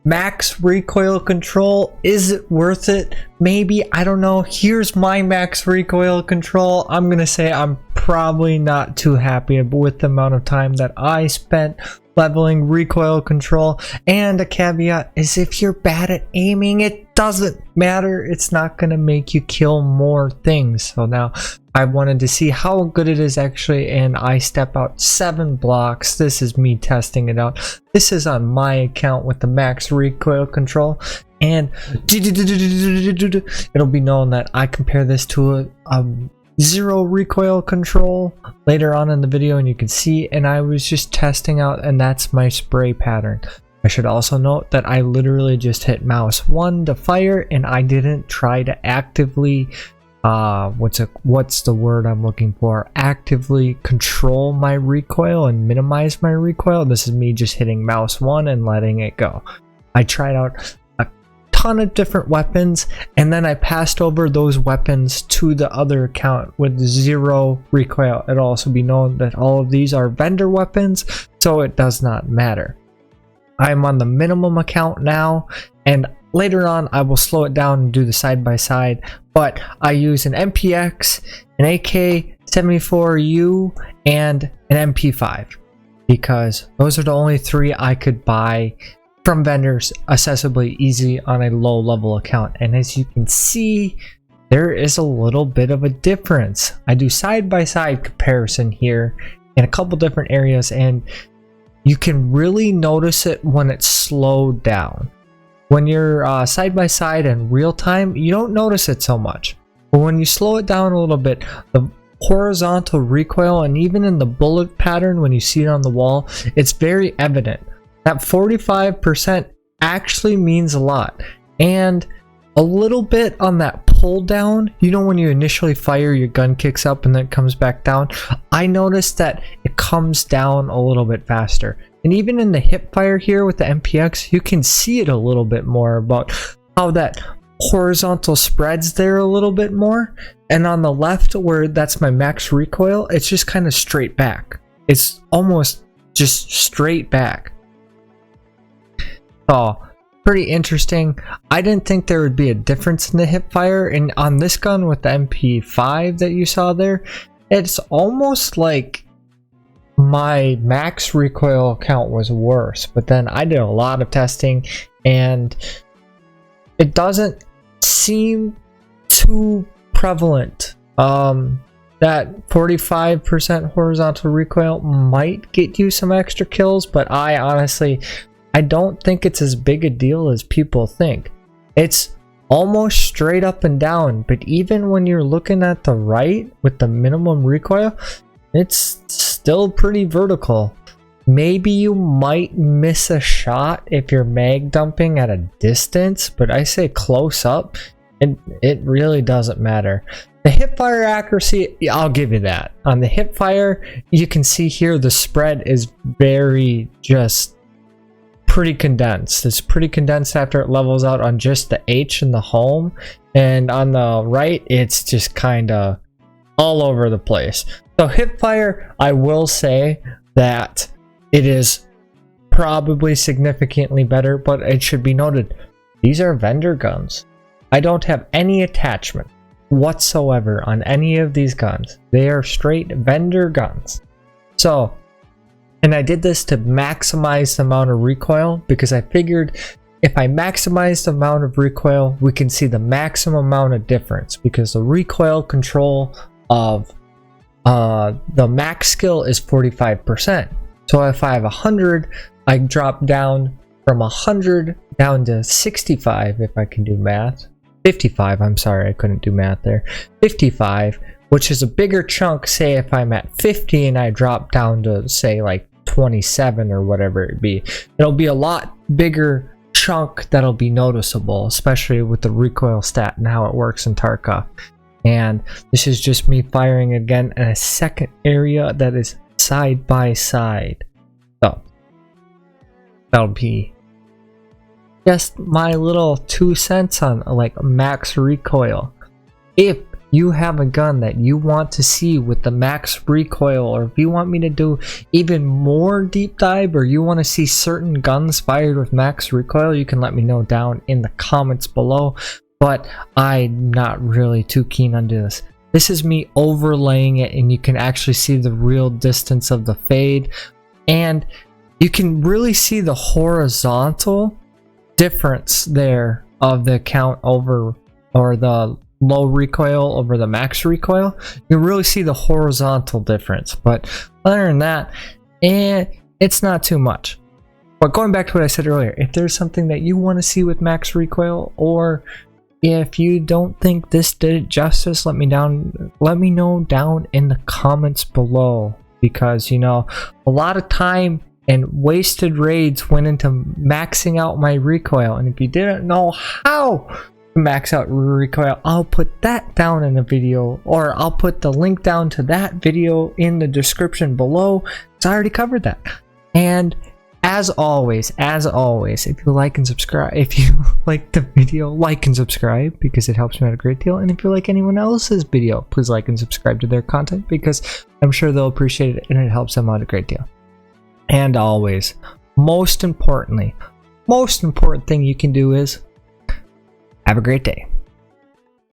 Max recoil control, is it worth it? Maybe, I don't know. Here's my max recoil control. I'm gonna say I'm probably not too happy with the amount of time that I spent leveling recoil control. And a caveat is, if you're bad at aiming, it doesn't matter. It's not gonna make you kill more things. So now I wanted to see how good it is actually, and I step out 7 blocks. This is me testing it out. This is on my account with the max recoil control, and it'll be known that I compare this to a 0 recoil control later on in the video, and you can see, and I was just testing out, and that's my spray pattern. I should also note that I literally just hit mouse 1 to fire, and I didn't try to actively what's the word I'm looking for, actively control my recoil and minimize my recoil. This is me just hitting mouse 1 and letting it go. I tried out a ton of different weapons, and then I passed over those weapons to the other account with 0 recoil. It'll also be known that all of these are vendor weapons, so it does not matter. I'm on the minimum account now, and later on I will slow it down and do the side by side, but I use an MPX, an AK-74U, and an MP5 because those are the only 3 I could buy from vendors accessibly easy on a low level account. And as you can see, there is a little bit of a difference. I do side by side comparison here in a couple different areas, and you can really notice it when it's slowed down. When you're side by side in real time, you don't notice it so much. But when you slow it down a little bit, the horizontal recoil, and even in the bullet pattern when you see it on the wall, it's very evident. That 45% actually means a lot. And a little bit on that pull down, you know when you initially fire, your gun kicks up and then it comes back down? I noticed that it comes down a little bit faster. And even in the hip fire here with the MPX, you can see it a little bit more about how that horizontal spreads there a little bit more. And on the left, where that's my max recoil, it's just kind of straight back. It's almost just straight back. Oh, pretty interesting. I didn't think there would be a difference in the hip fire, and on this gun with the MP5 that you saw there, it's almost like my max recoil count was worse. But then I did a lot of testing and it doesn't seem too prevalent. That 45% horizontal recoil might get you some extra kills, but I don't think it's as big a deal as people think. It's almost straight up and down, but even when you're looking at the right with the minimum recoil, it's still pretty vertical. Maybe you might miss a shot if you're mag dumping at a distance, but I say close up, and it really doesn't matter. The hip fire accuracy, I'll give you that. On the hip fire, you can see here the spread is very just pretty condensed. It's pretty condensed after it levels out on just the H and the home, and on the right it's just kind of all over the place. So hip fire, I will say that it is probably significantly better, but it should be noted, these are vendor guns. I don't have any attachment whatsoever on any of these guns. They are straight vendor guns. So, and I did this to maximize the amount of recoil, because I figured if I maximize the amount of recoil, we can see the maximum amount of difference, because the recoil control of the max skill is 45%. So if I have 100, I drop down from 100 down to 65, if I can do math. 55, I'm sorry, I couldn't do math there. 55, which is a bigger chunk. Say if I'm at 50 and I drop down to say like 27 or whatever it be, it'll be a lot bigger chunk that'll be noticeable, especially with the recoil stat and how it works in Tarkov. And this is just me firing again in a second area that is side by side. So that'll be just my little 2 cents on like max recoil. If you have a gun that you want to see with the max recoil, or if you want me to do even more deep dive, or you want to see certain guns fired with max recoil, you can let me know down in the comments below. But I'm not really too keen on doing this. This is me overlaying it, and you can actually see the real distance of the fade, and you can really see the horizontal difference there of the count over, or the low recoil over the max recoil. You really see the horizontal difference, but other than that, it's not too much. But going back to what I said earlier, if there's something that you want to see with max recoil, or if you don't think this did it justice, let me know down in the comments below, because you know, a lot of time and wasted raids went into maxing out my recoil, and if you didn't know how to max out recoil, I'll put that down in a video, or I'll put the link down to that video in the description below. So I already covered that. And as always, if you like and subscribe, if you like the video, like and subscribe, because it helps me out a great deal. And if you like anyone else's video, please like and subscribe to their content, because I'm sure they'll appreciate it and it helps them out a great deal. And always, most important thing you can do is have a great day.